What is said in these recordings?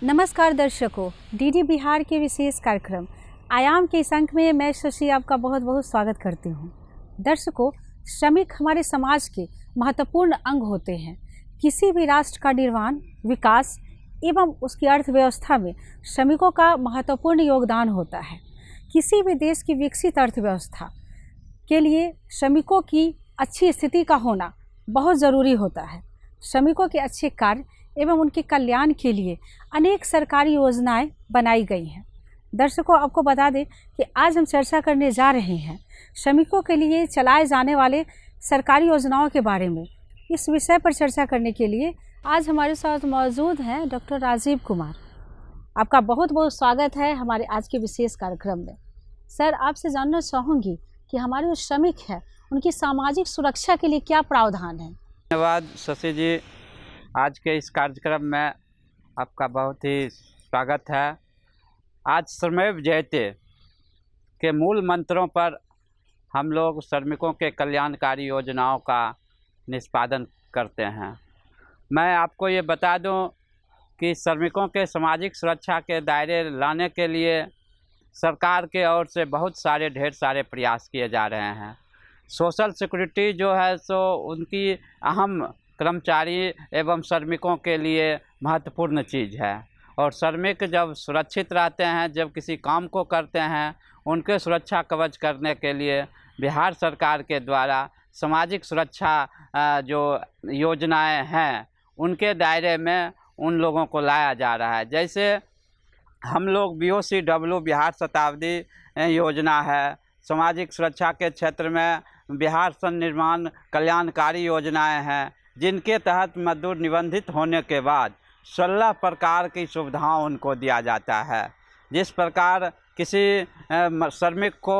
नमस्कार दर्शकों, डीडी बिहार के विशेष कार्यक्रम आयाम के इस अंक में मैं शशि आपका बहुत बहुत स्वागत करती हूँ। दर्शकों, श्रमिक हमारे समाज के महत्वपूर्ण अंग होते हैं। किसी भी राष्ट्र का निर्माण, विकास एवं उसकी अर्थव्यवस्था में श्रमिकों का महत्वपूर्ण योगदान होता है। किसी भी देश की विकसित अर्थव्यवस्था के लिए श्रमिकों की अच्छी स्थिति का होना बहुत ज़रूरी होता है। श्रमिकों के अच्छे कार्य एवं उनके कल्याण के लिए अनेक सरकारी योजनाएं बनाई गई हैं। दर्शकों, आपको बता दें कि आज हम चर्चा करने जा रहे हैं श्रमिकों के लिए चलाए जाने वाले सरकारी योजनाओं के बारे में। इस विषय पर चर्चा करने के लिए आज हमारे साथ मौजूद हैं डॉक्टर राजीव कुमार। आपका बहुत बहुत स्वागत है हमारे आज के विशेष कार्यक्रम में। सर, आपसे जानना चाहूँगी कि हमारे जो श्रमिक हैं उनकी सामाजिक सुरक्षा के लिए क्या प्रावधान है? धन्यवाद शशि जी। आज के इस कार्यक्रम में आपका बहुत ही स्वागत है। आज श्रमेव जयते के मूल मंत्रों पर हम लोग श्रमिकों के कल्याणकारी योजनाओं का निष्पादन करते हैं। मैं आपको ये बता दूं कि श्रमिकों के सामाजिक सुरक्षा के दायरे लाने के लिए सरकार के ओर से बहुत सारे ढेर सारे प्रयास किए जा रहे हैं। सोशल सिक्योरिटी जो है सो उनकी अहम कर्मचारी एवं श्रमिकों के लिए महत्वपूर्ण चीज़ है। और श्रमिक जब सुरक्षित रहते हैं, जब किसी काम को करते हैं, उनके सुरक्षा कवच करने के लिए बिहार सरकार के द्वारा सामाजिक सुरक्षा जो योजनाएं हैं उनके दायरे में उन लोगों को लाया जा रहा है। जैसे हम लोग BOCW बिहार शताब्दी योजना है, सामाजिक सुरक्षा के क्षेत्र में बिहार निर्माण कल्याणकारी योजनाएं हैं, जिनके तहत मजदूर निबंधित होने के बाद 16 प्रकार की सुविधाओं उनको दिया जाता है। जिस प्रकार किसी श्रमिक को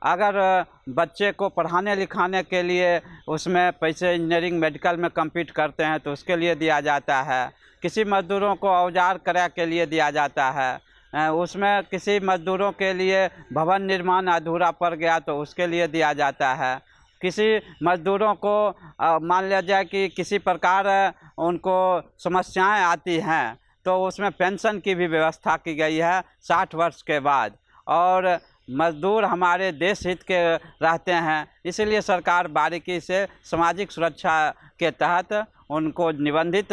अगर बच्चे को पढ़ाने लिखाने के लिए उसमें पैसे इंजीनियरिंग मेडिकल में कम्पीट करते हैं तो उसके लिए दिया जाता है। किसी मजदूरों को औजार क्रय के लिए दिया जाता है। उसमें किसी मजदूरों के लिए भवन निर्माण अधूरा पड़ गया तो उसके लिए दिया जाता है। किसी मजदूरों को मान लिया जाए कि किसी प्रकार उनको समस्याएं आती हैं तो उसमें पेंशन की भी व्यवस्था की गई है 60 वर्ष के बाद। और मजदूर हमारे देश हित के रहते हैं, इसलिए सरकार बारीकी से सामाजिक सुरक्षा के तहत उनको निबंधित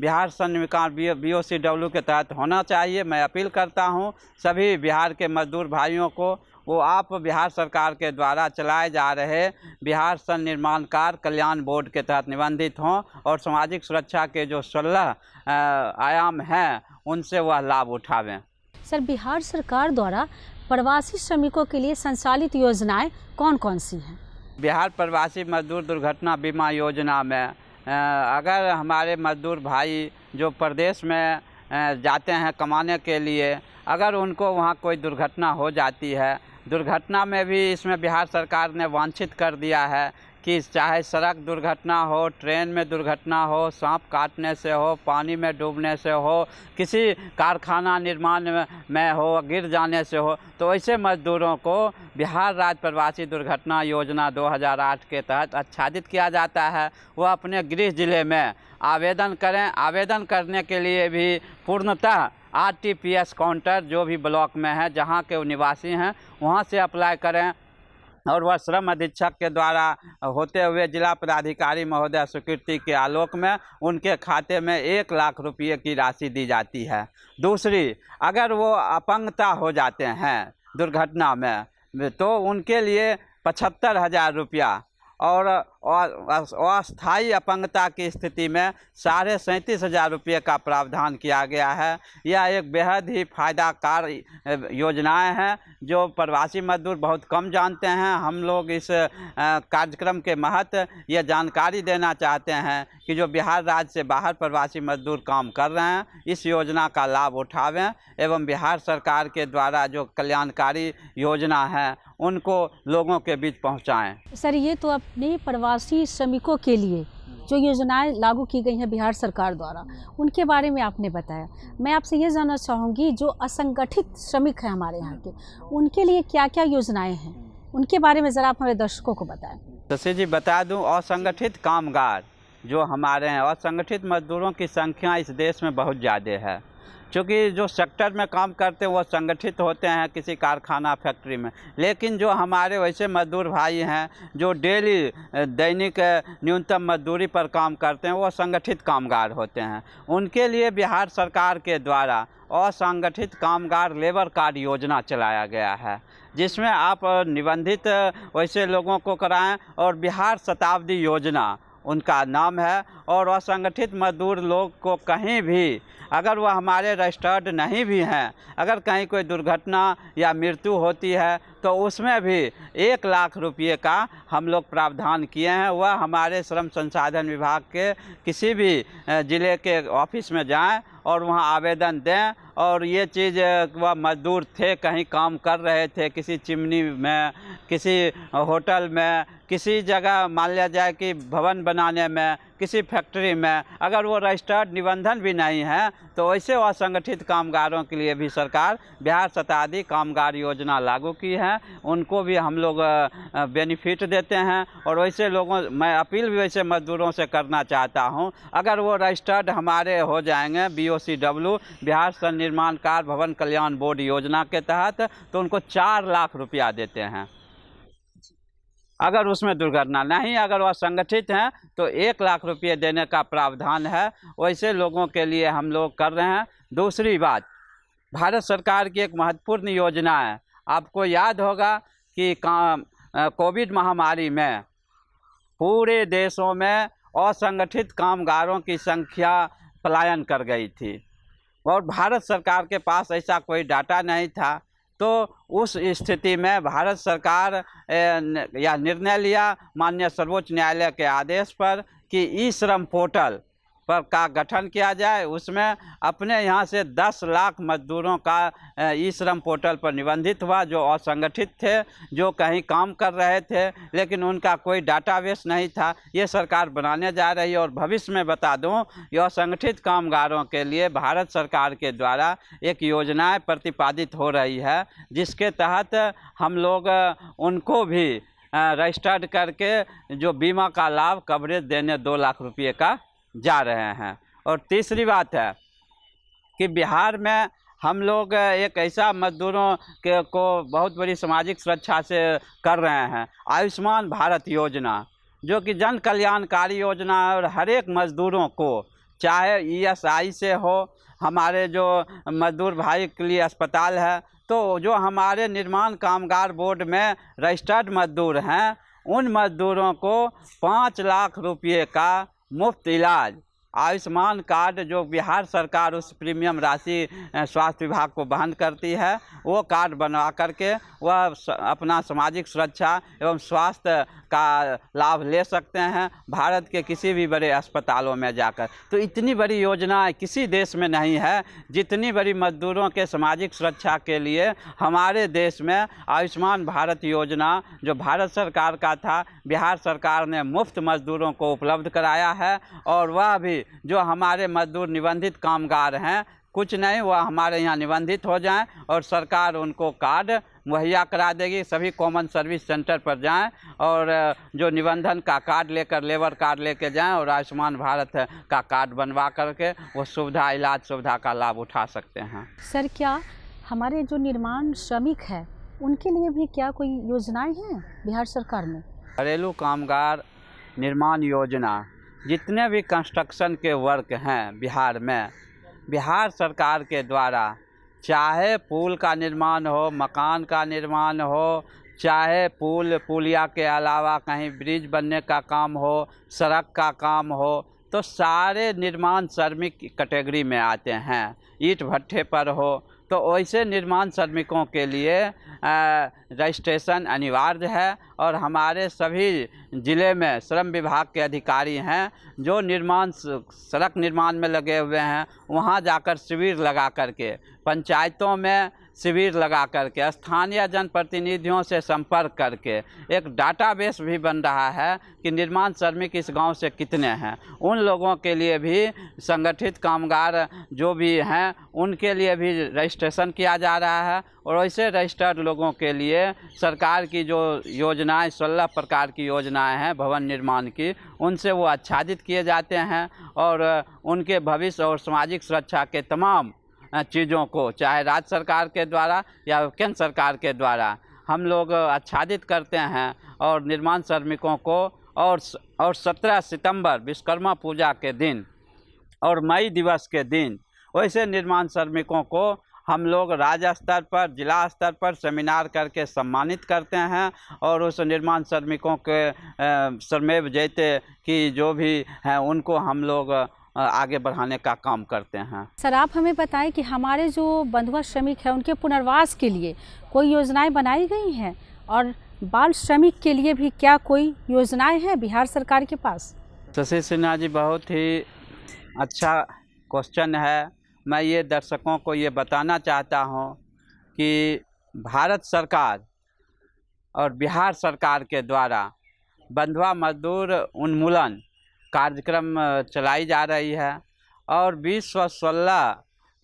बिहार निर्माण BOCW के तहत होना चाहिए। मैं अपील करता हूं सभी बिहार के मजदूर भाइयों को, वो आप बिहार सरकार के द्वारा चलाए जा रहे बिहार निर्माणकार कल्याण बोर्ड के तहत निबंधित हों और सामाजिक सुरक्षा के जो 16 आयाम हैं उनसे वह लाभ उठावें। सर, बिहार सरकार द्वारा प्रवासी श्रमिकों के लिए संचालित योजनाएं कौन कौन सी हैं? बिहार प्रवासी मजदूर दुर्घटना बीमा योजना में अगर हमारे मजदूर भाई जो प्रदेश में जाते हैं कमाने के लिए, अगर उनको वहाँ कोई दुर्घटना हो जाती है, दुर्घटना में भी इसमें बिहार सरकार ने वांछित कर दिया है कि चाहे सड़क दुर्घटना हो, ट्रेन में दुर्घटना हो, सांप काटने से हो, पानी में डूबने से हो, किसी कारखाना निर्माण में हो, गिर जाने से हो, तो ऐसे मजदूरों को बिहार राज्य प्रवासी दुर्घटना योजना 2008 के तहत आच्छादित किया जाता है। वह अपने गृह जिले में आवेदन करें। आवेदन करने के लिए भी पूर्णतः RTPS काउंटर जो भी ब्लॉक में है, जहाँ के निवासी हैं, वहाँ से अप्लाई करें और वह श्रम अधीक्षक के द्वारा होते हुए जिला पदाधिकारी महोदय स्वीकृति के आलोक में उनके खाते में 1 लाख रुपये की राशि दी जाती है। दूसरी, अगर वो अपंगता हो जाते हैं दुर्घटना में तो उनके लिए 75,000 रुपया और अस्थायी अपंगता की स्थिति में 37,500 रुपये का प्रावधान किया गया है। यह एक बेहद ही फायदाकार योजनाएं हैं जो प्रवासी मजदूर बहुत कम जानते हैं। हम लोग इस कार्यक्रम के महत्व ये जानकारी देना चाहते हैं कि जो बिहार राज्य से बाहर प्रवासी मजदूर काम कर रहे हैं इस योजना का लाभ उठावें एवं बिहार सरकार के द्वारा जो कल्याणकारी योजना है उनको लोगों के बीच पहुंचाएं। सर, ये तो अपने प्रवासी श्रमिकों के लिए जो योजनाएं लागू की गई हैं बिहार सरकार द्वारा, उनके बारे में आपने बताया। मैं आपसे ये जानना चाहूँगी, जो असंगठित श्रमिक हैं हमारे यहाँ के, उनके लिए क्या क्या योजनाएं हैं, उनके बारे में ज़रा आप हमारे दर्शकों को बताएं। शशि जी, बता दूं, असंगठित कामगार जो हमारे हैं, असंगठित मजदूरों की संख्या इस देश में बहुत ज़्यादा है। क्योंकि जो सेक्टर में काम करते हैं वो संगठित होते हैं किसी कारखाना फैक्ट्री में, लेकिन जो हमारे वैसे मजदूर भाई हैं जो डेली दैनिक न्यूनतम मजदूरी पर काम करते हैं वो संगठित कामगार होते हैं। उनके लिए बिहार सरकार के द्वारा असंगठित कामगार लेबर कार्ड योजना चलाया गया है, जिसमें आप निबंधित वैसे लोगों को कराएं, और बिहार शताब्दी योजना उनका नाम है। और असंगठित मजदूर लोग को कहीं भी अगर वह हमारे रजिस्टर्ड नहीं भी हैं, अगर कहीं कोई दुर्घटना या मृत्यु होती है तो उसमें भी 1 लाख रुपये का हम लोग प्रावधान किए हैं। वह हमारे श्रम संसाधन विभाग के किसी भी ज़िले के ऑफिस में जाएं और वहां आवेदन दें, और ये चीज़ वह मजदूर थे, कहीं काम कर रहे थे, किसी चिमनी में, किसी होटल में, किसी जगह मान लिया जाए कि भवन बनाने में, किसी फैक्ट्री में, अगर वो रजिस्टर्ड निबंधन भी नहीं है तो ऐसे असंगठित कामगारों के लिए भी सरकार बिहार शताब्दी कामगार योजना लागू की है। उनको भी हम लोग बेनिफिट देते हैं। और वैसे लोगों, मैं अपील भी वैसे मजदूरों से करना चाहता हूं, अगर वो रजिस्टर्ड हमारे हो जाएंगे BOCW बिहार सन निर्माण कार्य भवन कल्याण बोर्ड योजना के तहत, तो उनको 4 लाख रुपया देते हैं। अगर उसमें दुर्घटना नहीं, अगर वह संगठित हैं तो 1 लाख रुपये देने का प्रावधान है। वैसे लोगों के लिए हम लोग कर रहे हैं। दूसरी बात, भारत सरकार की एक महत्वपूर्ण योजना है, आपको याद होगा कि कोविड महामारी में पूरे देशों में असंगठित कामगारों की संख्या पलायन कर गई थी, और भारत सरकार के पास ऐसा कोई डाटा नहीं था। तो उस स्थिति में भारत सरकार या निर्णय लिया माननीय सर्वोच्च न्यायालय के आदेश पर कि ई श्रम पोर्टल पर का गठन किया जाए। उसमें अपने यहाँ से 10 लाख मजदूरों का ई श्रम पोर्टल पर निबंधित हुआ, जो असंगठित थे, जो कहीं काम कर रहे थे, लेकिन उनका कोई डाटाबेस नहीं था। ये सरकार बनाने जा रही है। और भविष्य में बता दूं, ये असंगठित कामगारों के लिए भारत सरकार के द्वारा एक योजनाएं प्रतिपादित हो रही है, जिसके तहत हम लोग उनको भी रजिस्टर्ड करके जो बीमा का लाभ कवरेज देने 2 लाख रुपये का जा रहे हैं। और तीसरी बात है कि बिहार में हम लोग एक ऐसा मजदूरों के को बहुत बड़ी सामाजिक सुरक्षा से कर रहे हैं, आयुष्मान भारत योजना, जो कि जन कल्याणकारी योजना है। और हर एक मजदूरों को, चाहे ESI से हो, हमारे जो मजदूर भाई के लिए अस्पताल है, तो जो हमारे निर्माण कामगार बोर्ड में रजिस्टर्ड मजदूर हैं, उन मजदूरों को 5 लाख रुपये का मुफ्त इलाज, आयुष्मान कार्ड जो बिहार सरकार उस प्रीमियम राशि स्वास्थ्य विभाग को वहन करती है, वो कार्ड बनवा करके वह अपना सामाजिक सुरक्षा एवं स्वास्थ्य का लाभ ले सकते हैं भारत के किसी भी बड़े अस्पतालों में जाकर। तो इतनी बड़ी योजना किसी देश में नहीं है जितनी बड़ी मजदूरों के सामाजिक सुरक्षा के लिए हमारे देश में आयुष्मान भारत योजना जो भारत सरकार का था, बिहार सरकार ने मुफ्त मजदूरों को उपलब्ध कराया है। और वह भी जो हमारे मजदूर निबंधित कामगार हैं, कुछ नहीं, वह हमारे यहाँ निबंधित हो जाएं और सरकार उनको कार्ड मुहैया करा देगी। सभी कॉमन सर्विस सेंटर पर जाएं और जो निबंधन का कार्ड लेकर, लेबर कार्ड लेकर जाएं और आयुष्मान भारत का कार्ड बनवा करके वो सुविधा, इलाज सुविधा का लाभ उठा सकते हैं। सर, क्या हमारे जो निर्माण श्रमिक हैं उनके लिए भी क्या कोई योजनाएं हैं बिहार सरकार में? घरेलू कामगार निर्माण योजना, जितने भी कंस्ट्रक्शन के वर्क हैं बिहार में, बिहार सरकार के द्वारा, चाहे पुल का निर्माण हो, मकान का निर्माण हो, चाहे पुलिया के अलावा कहीं ब्रिज बनने का काम हो, सड़क का काम हो, तो सारे निर्माण श्रमिक कैटेगरी में आते हैं। ईंट भट्ठे पर हो तो वैसे निर्माण श्रमिकों के लिए रजिस्ट्रेशन अनिवार्य है। और हमारे सभी ज़िले में श्रम विभाग के अधिकारी हैं जो सड़क निर्माण में लगे हुए हैं, वहाँ जाकर शिविर लगा करके, पंचायतों में शिविर लगा करके, स्थानीय जनप्रतिनिधियों से संपर्क करके एक डाटाबेस भी बन रहा है कि निर्माण श्रमिक इस गांव से कितने हैं। उन लोगों के लिए भी, संगठित कामगार जो भी हैं, उनके लिए भी रजिस्ट्रेशन किया जा रहा है। और वैसे रजिस्टर्ड लोगों के लिए सरकार की जो योजनाएं, 16 प्रकार की योजनाएं हैं भवन निर्माण की, उनसे वो आच्छादित किए जाते हैं और उनके भविष्य और सामाजिक सुरक्षा के तमाम चीज़ों को, चाहे राज्य सरकार के द्वारा या केंद्र सरकार के द्वारा, हम लोग आच्छादित करते हैं और निर्माण श्रमिकों को और 17 सितंबर विश्वकर्मा पूजा के दिन और मई दिवस के दिन वैसे निर्माण श्रमिकों को हम लोग राज्य स्तर पर, जिला स्तर पर सेमिनार करके सम्मानित करते हैं और उस निर्माण श्रमिकों के श्रमेव जयते की जो भी हैं उनको हम लोग आगे बढ़ाने का काम करते हैं। सर, आप हमें बताएं कि हमारे जो बंधुआ श्रमिक हैं उनके पुनर्वास के लिए कोई योजनाएं बनाई गई हैं और बाल श्रमिक के लिए भी क्या कोई योजनाएं हैं बिहार सरकार के पास? शशि सिन्हा जी, बहुत ही अच्छा क्वेश्चन है। मैं ये दर्शकों को ये बताना चाहता हूँ कि भारत सरकार और बिहार सरकार के द्वारा बंधुआ मजदूर उन्मूलन कार्यक्रम चलाई जा रही है और 2016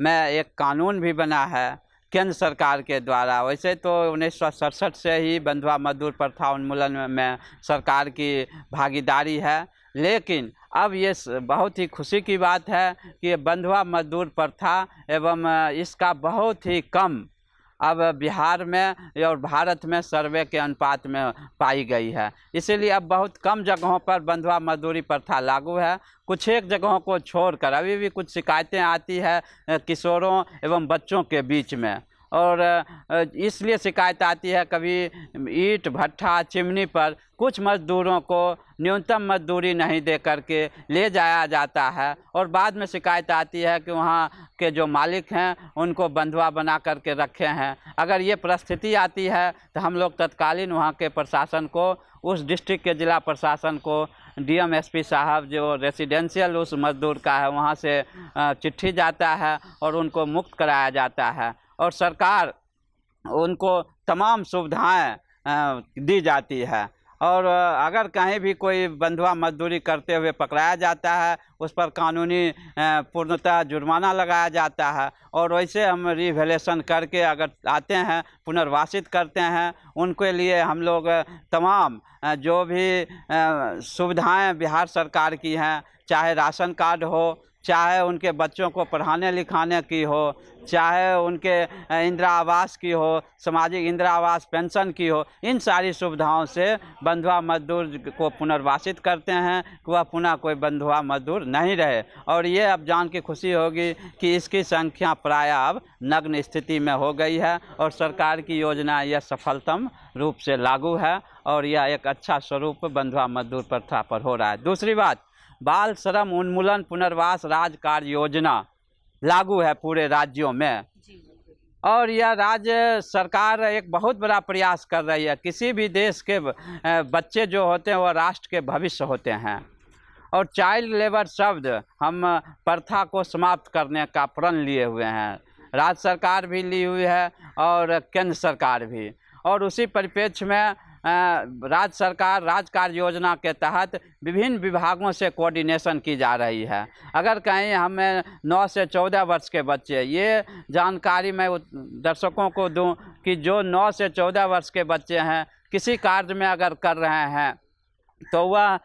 में एक कानून भी बना है केंद्र सरकार के द्वारा। वैसे तो 1967 से ही बंधुआ मजदूर प्रथा उन्मूलन में सरकार की भागीदारी है, लेकिन अब ये बहुत ही खुशी की बात है कि बंधुआ मजदूर प्रथा एवं इसका बहुत ही कम अब बिहार में और भारत में सर्वे के अनुपात में पाई गई है। इसीलिए अब बहुत कम जगहों पर बंधुआ मजदूरी प्रथा लागू है। कुछ एक जगहों को छोड़कर अभी भी कुछ शिकायतें आती है किशोरों एवं बच्चों के बीच में, और इसलिए शिकायत आती है कभी ईंट भट्ठा चिमनी पर कुछ मजदूरों को न्यूनतम मजदूरी नहीं दे करके ले जाया जाता है और बाद में शिकायत आती है कि वहाँ के जो मालिक हैं उनको बंधुआ बना करके रखे हैं। अगर ये परिस्थिति आती है तो हम लोग तत्कालीन वहाँ के प्रशासन को, उस डिस्ट्रिक्ट के जिला प्रशासन को, डीएम एसपी साहब जो रेसिडेंशियल उस मजदूर का है वहाँ से चिट्ठी जाता है और उनको मुक्त कराया जाता है और सरकार उनको तमाम सुविधाएं दी जाती है। और अगर कहीं भी कोई बंधुआ मजदूरी करते हुए पकड़ाया जाता है उस पर कानूनी पूर्णतः जुर्माना लगाया जाता है और वैसे हम रिवैल्यूएशन करके अगर आते हैं, पुनर्वासित करते हैं, उनके लिए हम लोग तमाम जो भी सुविधाएं बिहार सरकार की हैं, चाहे राशन कार्ड हो, चाहे उनके बच्चों को पढ़ाने लिखाने की हो, चाहे उनके इंदिरा आवास की हो, सामाजिक इंदिरा आवास पेंशन की हो, इन सारी सुविधाओं से बंधुआ मजदूर को पुनर्वासित करते हैं कि वह पुनः कोई बंधुआ मजदूर नहीं रहे। और ये अब जान के खुशी होगी कि इसकी संख्या प्राय अब नग्न स्थिति में हो गई है और सरकार की योजना यह सफलतम रूप से लागू है और यह एक अच्छा स्वरूप बंधुआ मजदूर प्रथा पर हो रहा है। दूसरी बात, बाल श्रम उन्मूलन पुनर्वास राज्य कार्य योजना लागू है पूरे राज्यों में और यह राज्य सरकार एक बहुत बड़ा प्रयास कर रही है। किसी भी देश के बच्चे जो होते हैं वह राष्ट्र के भविष्य होते हैं और चाइल्ड लेबर शब्द हम प्रथा को समाप्त करने का प्रण लिए हुए हैं। राज्य सरकार भी ली हुई है और केंद्र सरकार भी, और उसी परिप्रेक्ष्य में राज्य सरकार राज्य कार्य योजना के तहत विभिन्न विभागों से कोऑर्डिनेशन की जा रही है। अगर कहीं हमें 9 से 14 वर्ष के बच्चे, ये जानकारी मैं दर्शकों को दूं कि जो 9 से 14 वर्ष के बच्चे हैं किसी कार्य में अगर कर रहे हैं तो वह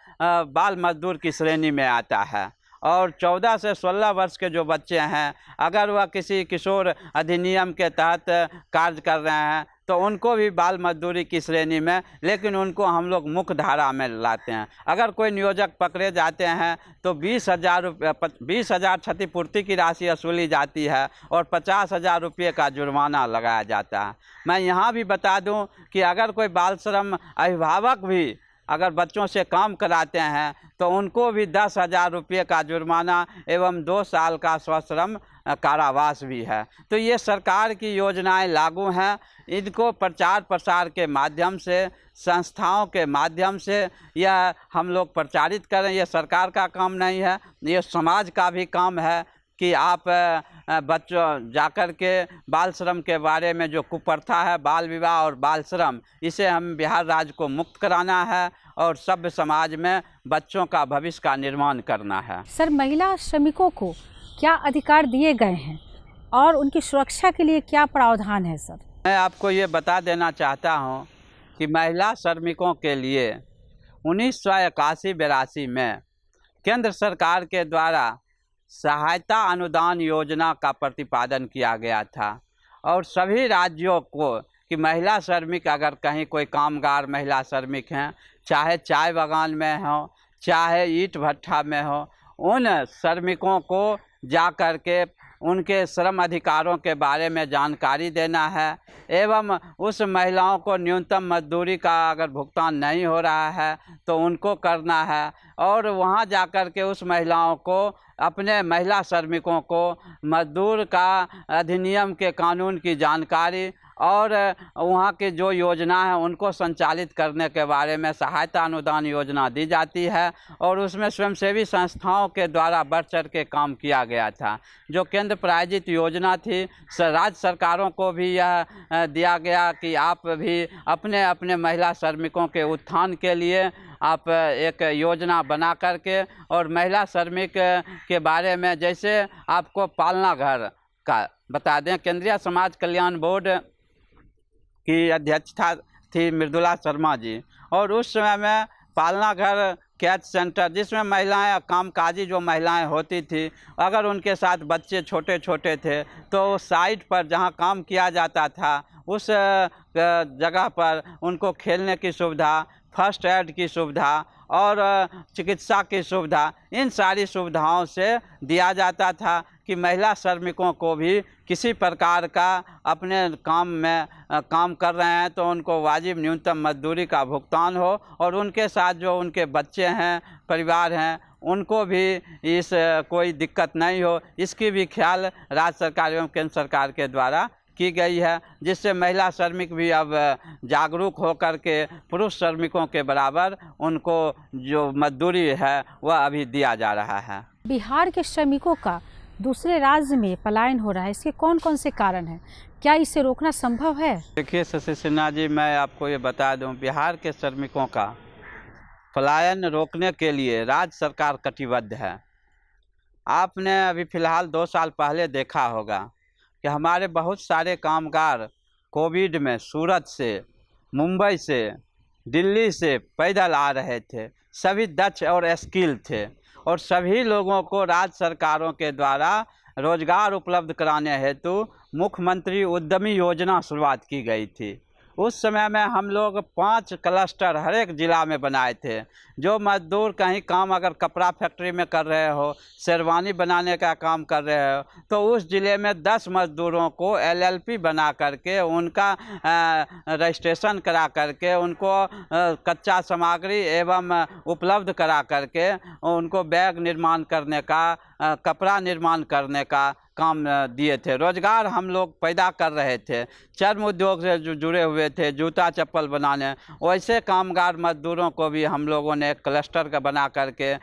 बाल मजदूर की श्रेणी में आता है, और 14 से 16 वर्ष के जो बच्चे हैं अगर वह किसी किशोर अधिनियम के तहत कार्य कर रहे हैं तो उनको भी बाल मजदूरी की श्रेणी में, लेकिन उनको हम लोग मुख्य धारा में लाते हैं। अगर कोई नियोजक पकड़े जाते हैं तो 20,000 क्षतिपूर्ति की राशि वसूली जाती है और 50,000 रुपये का जुर्माना लगाया जाता है। मैं यहाँ भी बता दूँ कि अगर कोई बाल श्रम अभिभावक भी अगर बच्चों से काम कराते हैं तो उनको भी 10,000 रुपये का जुर्माना एवं 2 साल का सश्रम कारावास भी है। तो ये सरकार की योजनाएं लागू हैं, इनको प्रचार प्रसार के माध्यम से, संस्थाओं के माध्यम से यह हम लोग प्रचारित करें। ये सरकार का काम नहीं है, ये समाज का भी काम है कि आप बच्चों जाकर के बाल श्रम के बारे में जो कुप्रथा है, बाल विवाह और बाल श्रम, इसे हम बिहार राज्य को मुक्त कराना है और सभ्य समाज में बच्चों का भविष्य का निर्माण करना है। सर, महिला श्रमिकों को क्या अधिकार दिए गए हैं और उनकी सुरक्षा के लिए क्या प्रावधान है? सर, मैं आपको ये बता देना चाहता हूँ कि महिला श्रमिकों के लिए 1981-82 में केंद्र सरकार के द्वारा सहायता अनुदान योजना का प्रतिपादन किया गया था और सभी राज्यों को कि महिला श्रमिक अगर कहीं कोई कामगार महिला श्रमिक हैं, चाहे चाय बागान में हो, चाहे ईंट भट्ठा में हो, उन श्रमिकों को जा कर के उनके श्रम अधिकारों के बारे में जानकारी देना है एवं उस महिलाओं को न्यूनतम मजदूरी का अगर भुगतान नहीं हो रहा है तो उनको करना है और वहाँ जा कर के उस महिलाओं को अपने महिला श्रमिकों को मजदूर का अधिनियम के कानून की जानकारी और वहाँ की जो योजना है उनको संचालित करने के बारे में सहायता अनुदान योजना दी जाती है और उसमें स्वयंसेवी संस्थाओं के द्वारा बढ़ चढ़ के काम किया गया था। जो केंद्र प्रायोजित योजना थी, राज्य सरकारों को भी यह दिया गया कि आप भी अपने अपने महिला श्रमिकों के उत्थान के लिए आप एक योजना बना करके और महिला श्रमिक के बारे में, जैसे आपको पालना घर का बता दें, केंद्रीय समाज कल्याण बोर्ड की अध्यक्षता थी मृदुला शर्मा जी और उस समय में पालना घर कैच सेंटर जिसमें महिलाएं कामकाजी जो महिलाएं होती थी, अगर उनके साथ बच्चे छोटे छोटे थे तो साइट पर जहां काम किया जाता था उस जगह पर उनको खेलने की सुविधा, फर्स्ट एड की सुविधा और चिकित्सा की सुविधा, इन सारी सुविधाओं से दिया जाता था कि महिला श्रमिकों को भी किसी प्रकार का अपने काम में काम कर रहे हैं तो उनको वाजिब न्यूनतम मजदूरी का भुगतान हो और उनके साथ जो उनके बच्चे हैं, परिवार हैं, उनको भी इस कोई दिक्कत नहीं हो, इसकी भी ख्याल राज्य सरकार एवं केंद्र सरकार के द्वारा की गई है, जिससे महिला श्रमिक भी अब जागरूक होकर के पुरुष श्रमिकों के बराबर उनको जो मजदूरी है वह अभी दिया जा रहा है। बिहार के श्रमिकों का दूसरे राज्य में पलायन हो रहा है, इसके कौन कौन से कारण हैं? क्या इसे रोकना संभव है? देखिए शशि सिन्हा जी, मैं आपको ये बता दूं, बिहार के श्रमिकों का पलायन रोकने के लिए राज्य सरकार कटिबद्ध है। आपने अभी फ़िलहाल 2 साल पहले देखा होगा कि हमारे बहुत सारे कामगार कोविड में सूरत से, मुंबई से, दिल्ली से पैदल आ रहे थे। सभी दक्ष और स्किल थे और सभी लोगों को राज्य सरकारों के द्वारा रोजगार उपलब्ध कराने हेतु मुख्यमंत्री उद्यमी योजना शुरुआत की गई थी। उस समय में हम लोग 5 क्लस्टर हर एक ज़िला में बनाए थे। जो मजदूर कहीं काम अगर कपड़ा फैक्ट्री में कर रहे हो, शेरवानी बनाने का काम कर रहे हो, तो उस ज़िले में 10 मजदूरों को LLP बना करके उनका रजिस्ट्रेशन करा करके उनको कच्चा सामग्री एवं उपलब्ध करा करके उनको बैग निर्माण करने का, कपड़ा निर्माण करने का काम दिए थे। रोजगार हम लोग पैदा कर रहे थे। चर्म उद्योग से जो जुड़े हुए थे, जूता चप्पल बनाने, वैसे कामगार मजदूरों को भी हम लोगों ने एक क्लस्टर का बना करके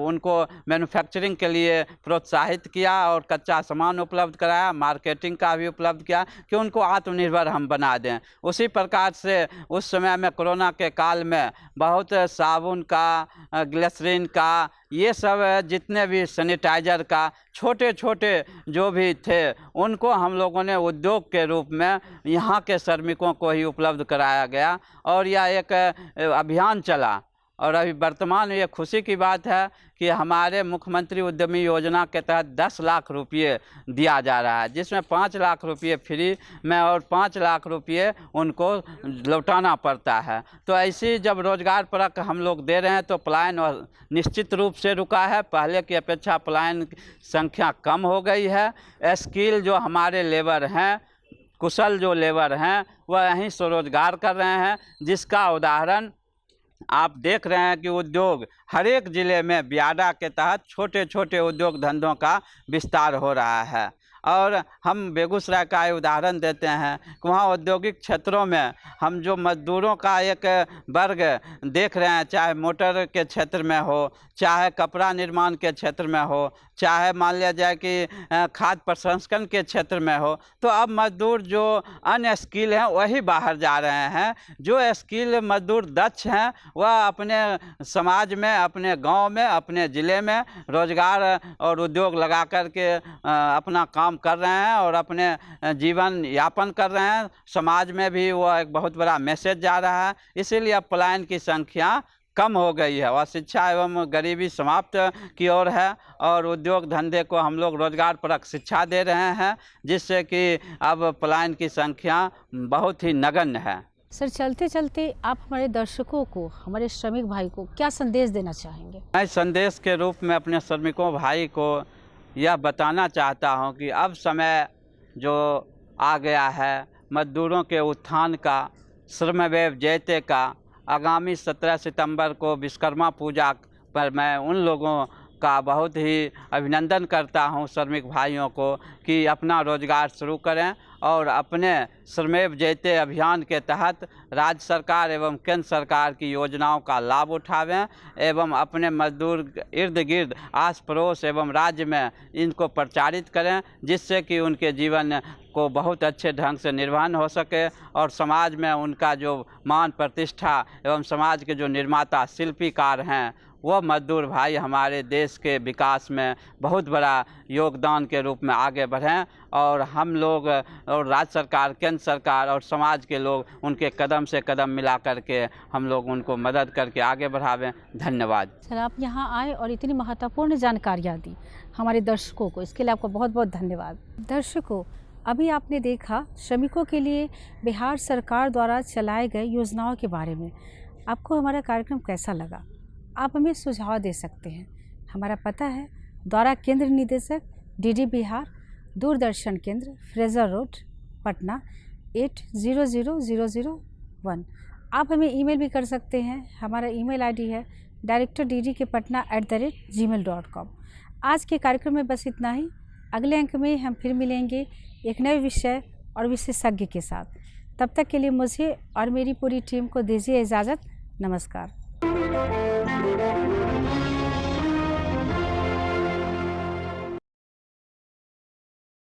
उनको मैन्युफैक्चरिंग के लिए प्रोत्साहित किया और कच्चा सामान उपलब्ध कराया, मार्केटिंग का भी उपलब्ध किया कि उनको आत्मनिर्भर हम बना दें। उसी प्रकार से उस समय में कोरोना के काल में बहुत साबुन का, ग्लिसरीन का, ये सब जितने भी सैनिटाइजर का छोटे छोटे जो भी थे उनको हम लोगों ने उद्योग के रूप में यहाँ के श्रमिकों को ही उपलब्ध कराया गया और यह एक अभियान चला। और अभी वर्तमान ये खुशी की बात है कि हमारे मुख्यमंत्री उद्यमी योजना के तहत 10 लाख रुपये दिया जा रहा है, जिसमें 5 लाख रुपये फ्री में और 5 लाख रुपये उनको लौटाना पड़ता है। तो ऐसी जब रोजगार परक हम लोग दे रहे हैं तो पलायन निश्चित रूप से रुका है। पहले की अपेक्षा पलायन की संख्या कम हो गई है। स्किल जो हमारे लेबर हैं, कुशल जो लेबर हैं, वह यहीं स्वरोजगार कर रहे हैं, जिसका उदाहरण आप देख रहे हैं कि उद्योग हर एक ज़िले में बियाडा के तहत छोटे छोटे उद्योग धंधों का विस्तार हो रहा है। और हम बेगूसराय का उदाहरण देते हैं कि वहाँ औद्योगिक क्षेत्रों में हम जो मजदूरों का एक वर्ग देख रहे हैं, चाहे मोटर के क्षेत्र में हो, चाहे कपड़ा निर्माण के क्षेत्र में हो, चाहे मान लिया जाए कि खाद्य प्रसंस्करण के क्षेत्र में हो, तो अब मजदूर जो अन्य स्किल हैं वही बाहर जा रहे हैं। जो स्किल मजदूर दक्ष हैं वह अपने समाज में, अपने गांव में, अपने ज़िले में रोजगार और उद्योग लगा करके अपना काम कर रहे हैं और अपने जीवन यापन कर रहे हैं। समाज में भी वह एक बहुत बड़ा मैसेज जा रहा है। इसीलिए अब पलायन की संख्या कम हो गई है, अशिक्षा एवं गरीबी समाप्त की ओर है, और उद्योग धंधे को हम लोग रोजगार परक शिक्षा दे रहे हैं, जिससे कि अब पलायन की संख्या बहुत ही नगण्य है। सर, चलते चलते आप हमारे दर्शकों को, हमारे श्रमिक भाई को क्या संदेश देना चाहेंगे? मैं संदेश के रूप में अपने श्रमिकों भाई को यह बताना चाहता हूं कि अब समय जो आ गया है मजदूरों के उत्थान का, श्रममेव जयते का। आगामी 17 सितंबर को विश्वकर्मा पूजा पर मैं उन लोगों का बहुत ही अभिनंदन करता हूं, श्रमिक भाइयों को, कि अपना रोजगार शुरू करें और अपने श्रमेव जयते अभियान के तहत राज्य सरकार एवं केंद्र सरकार की योजनाओं का लाभ उठावें एवं अपने मजदूर इर्द गिर्द आस पड़ोस एवं राज्य में इनको प्रचारित करें, जिससे कि उनके जीवन को बहुत अच्छे ढंग से निर्वहन हो सके और समाज में उनका जो मान प्रतिष्ठा एवं समाज के जो निर्माता शिल्पीकार हैं वो मजदूर भाई हमारे देश के विकास में बहुत बड़ा योगदान के रूप में आगे बढ़ें, और हम लोग और राज्य सरकार, केंद्र सरकार और समाज के लोग उनके कदम से कदम मिला करके हम लोग उनको मदद करके आगे बढ़ावें। धन्यवाद। सर, आप यहाँ आए और इतनी महत्वपूर्ण जानकारियाँ दी हमारे दर्शकों को, इसके लिए आपको बहुत बहुत धन्यवाद। दर्शकों, अभी आपने देखा श्रमिकों के लिए बिहार सरकार द्वारा चलाए गए योजनाओं के बारे में। आपको हमारा कार्यक्रम कैसा लगा? आप हमें सुझाव दे सकते हैं। हमारा पता है द्वारा केंद्र निदेशक डीडी बिहार, दूरदर्शन केंद्र, फ्रेजर रोड, पटना 800001। आप हमें ईमेल भी कर सकते हैं। हमारा ईमेल आईडी है directorddkpatna@gmail.com। आज के कार्यक्रम में बस इतना ही। अगले अंक में हम फिर मिलेंगे एक नए विषय और विशेषज्ञ के साथ। तब तक के लिए मुझे और मेरी पूरी टीम को दीजिए इजाज़त। नमस्कार।